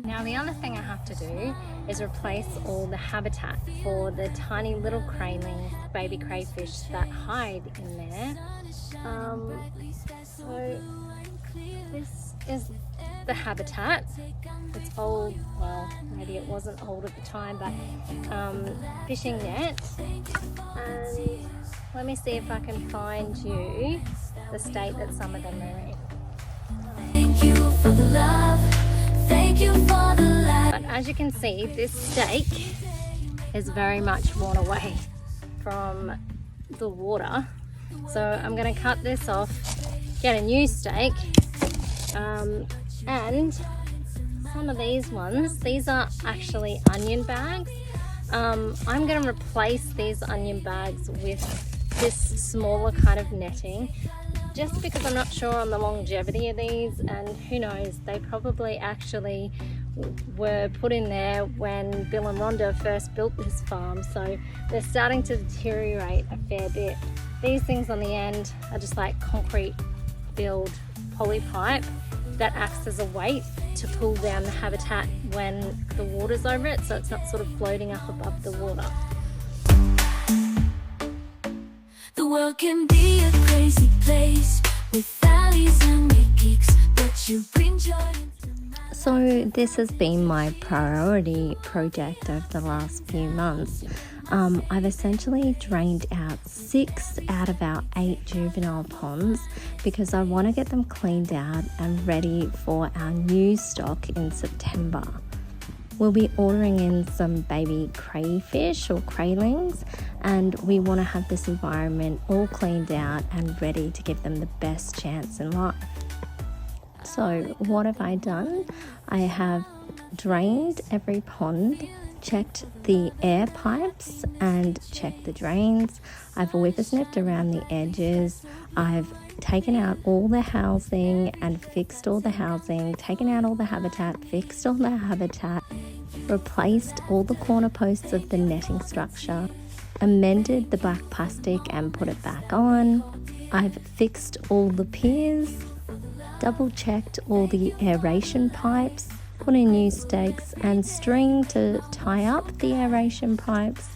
Now the other thing I have to do is replace all the habitat for the tiny little crayling, baby crayfish that hide in there. So this is the habitat. It's old, well maybe it wasn't old at the time, but fishing net. And let me see if I can find you the state that some of them are in. Thank you for the love. Thank you for the life. But as you can see, this stake is very much worn away from the water. So I'm going to cut this off, get a new stake, and some of these ones, these are actually onion bags. I'm going to replace these onion bags with this smaller kind of netting, just because I'm not sure on the longevity of these, and who knows, they probably actually were put in there when Bill and Rhonda first built this farm, so they're starting to deteriorate a fair bit. These things on the end are just like concrete filled poly pipe that acts as a weight to pull down the habitat when the water's over it, so it's not sort of floating up above the water. The world can be a crazy place with valleys and with peaks, but you bring joy into my... So this has been my priority project over the last few months. I've essentially drained out 6 out of our 8 juvenile ponds because I want to get them cleaned out and ready for our new stock in September. We'll be ordering in some baby crayfish or craylings, and we want to have this environment all cleaned out and ready to give them the best chance in life. So what have I done? I have drained every pond, checked the air pipes and checked the drains. I've whippersnipped around the edges. I've taken out all the housing and fixed all the housing, taken out all the habitat, fixed all the habitat, replaced all the corner posts of the netting structure, amended the black plastic and put it back on. I've fixed all the piers, double checked all the aeration pipes, put in new stakes and string to tie up the aeration pipes.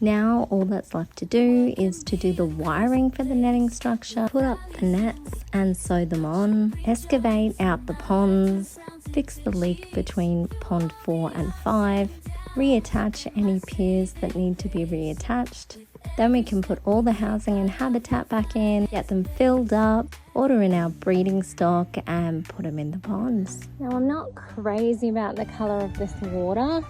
Now all that's left to do is to do the wiring for the netting structure, put up the nets and sew them on, excavate out the ponds, fix the leak between pond 4 and 5, reattach any piers that need to be reattached. Then we can put all the housing and habitat back in, get them filled up, order in our breeding stock and put them in the ponds. Now I'm not crazy about the colour of this water.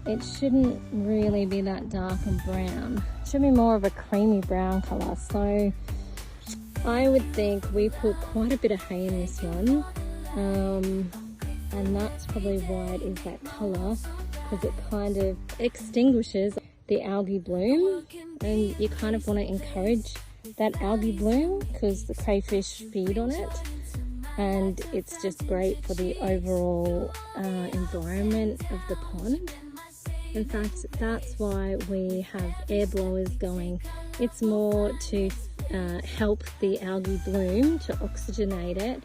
It shouldn't really be that dark and brown. It should be more of a creamy brown colour. So I would think we put quite a bit of hay in this one. And that's probably why it is that colour, because it kind of extinguishes the algae bloom, and you kind of want to encourage that algae bloom because the crayfish feed on it, and it's just great for the overall environment of the pond. In fact, that's why we have air blowers going. It's more to help the algae bloom, to oxygenate it,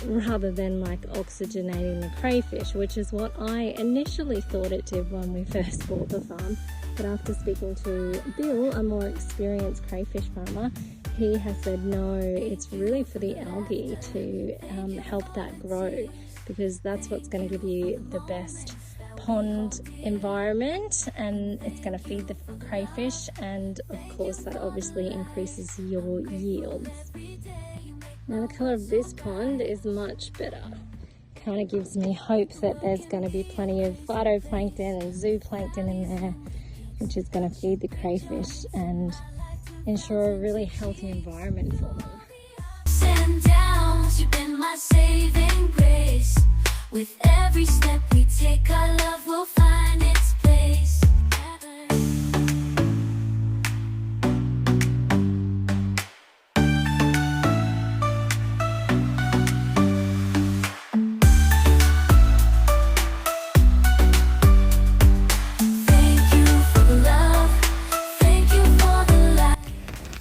rather than like oxygenating the crayfish, which is what I initially thought it did when we first bought the farm. But after speaking to Bill, a more experienced crayfish farmer, he has said no, it's really for the algae to help that grow, because that's what's going to give you the best pond environment, and it's going to feed the crayfish, and of course that obviously increases your yields. Now the colour of this pond is much better. Kind of gives me hope that there's going to be plenty of phytoplankton and zooplankton in there, which is going to feed the crayfish and ensure a really healthy environment for them. And downs, you've been my saving grace. With every step we take, our love will find its place.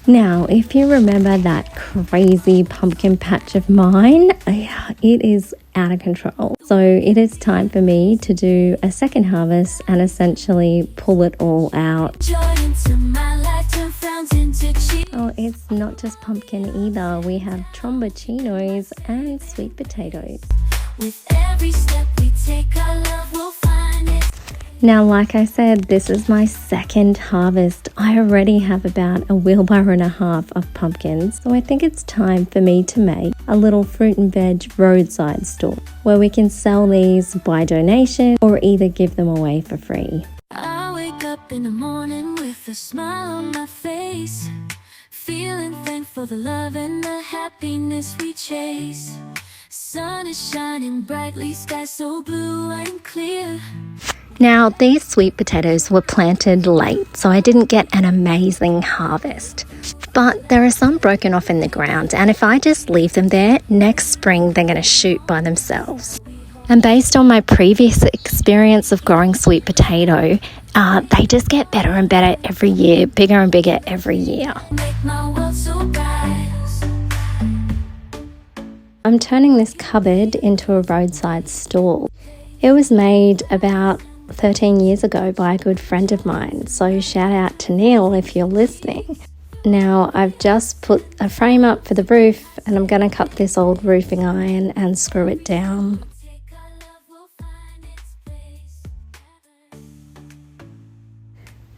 Now, if you remember that crazy pumpkin patch of mine, it is out of control. So it is time for me to do a second harvest and essentially pull it all out. Oh, it's not just pumpkin either. We have tromboncinos and sweet potatoes. With every step we take, our love will find it. Now, like I said, this is my second harvest. I already have about a wheelbarrow and a half of pumpkins, so I think it's time for me to make a little fruit and veg roadside store where we can sell these by donation or either give them away for free. I wake up in the morning with a smile on my face, feeling thankful for the love and the happiness we chase. Sun is shining brightly, sky so blue and clear. Now, these sweet potatoes were planted late, so I didn't get an amazing harvest. But there are some broken off in the ground, and if I just leave them there, next spring they're going to shoot by themselves. And based on my previous experience of growing sweet potato, they just get better and better every year, bigger and bigger every year. Make my world so bright. I'm turning this cupboard into a roadside stall. It was made about 13 years ago by a good friend of mine, so shout out to Neil if you're listening. Now I've just put a frame up for the roof and I'm going to cut this old roofing iron and screw it down.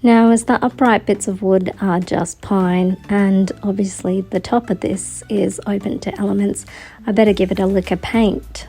Now, as the upright bits of wood are just pine and obviously the top of this is open to elements, I better give it a lick of paint.